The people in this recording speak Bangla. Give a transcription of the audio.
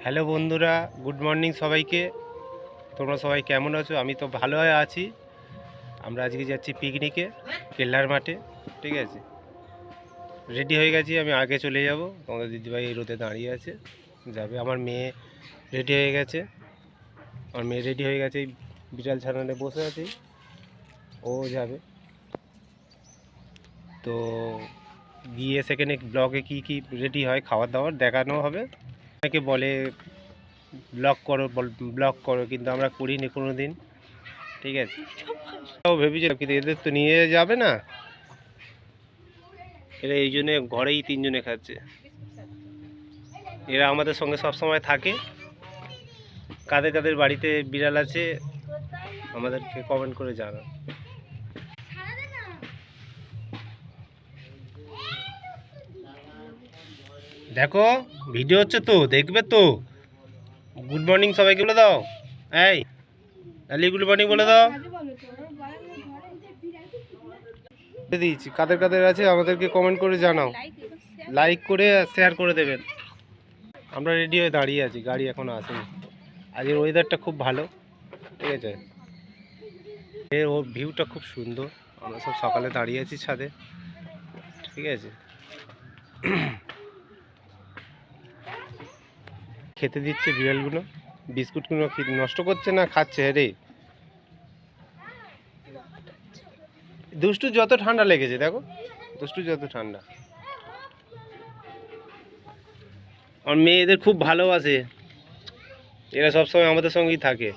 হ্যালো বন্ধুরা, গুড মর্নিং সবাইকে। তোমরা সবাই কেমন আছো? আমি তো ভালো আছি। আমরা আজকে যাচ্ছি পিকনিকে কেল্লার মাঠে। ঠিক আছে, রেডি হয়ে গেছি। আমি আগে চলে যাব, তোমাদের দিদিভাই এই রোদে দাঁড়িয়ে আছে, যাবে। আমার মেয়ে রেডি হয়ে গেছে, এই বিড়াল ছানানে বসে আছে, ও যাবে। তো গিয়ে সেখানে ব্লগে কি কি রেডি হয় খাবার দাবার দেখানো হবে। অনেকে বলে ব্লগ করো, কিন্তু আমরা করিনি কোনো দিন। ঠিক আছে, তাও ভেবেছিলাম, কিন্তু এদের তো নিয়ে যাবে না। এরা এই জন্যে ঘরেই তিনজনে খাচ্ছে। এরা আমাদের সঙ্গে সব সময় থাকে। কাদের কাদের বাড়িতে বিড়াল আছে আমাদেরকে কমেন্ট করে জানান। দেখো, ভিডিও হচ্ছে তো, দেখবে তো। গুড মর্নিং সবাইকে বলে দাও। এই আলি, গুড মর্নিং বলে দাও। দিয়েছি, কাদের কাদের আছে আমাদেরকে কমেন্ট করে জানাও, লাইক করে শেয়ার করে দেবেন। আমরা রেডি হয়ে দাঁড়িয়ে আছি, গাড়ি এখনো আসেনি। আজকের ওয়েদারটা খুব ভালো। ঠিক আছে, এর ওর ভিউটা খুব সুন্দর। আমরা সব সকালে দাঁড়িয়ে আছি ছাদে। ঠিক আছে, খেতে দিচ্ছে বিড়ালগুলো। বিস্কুটগুলো নষ্ট করছে না, খাচ্ছে। রে দুষ্টু যত ঠান্ডা লেগেছে, দেখো দুষ্টু যত ঠান্ডা। আমার মেয়ে এদের খুব ভালোবাসে, এরা সবসময় আমাদের সঙ্গেই থাকে।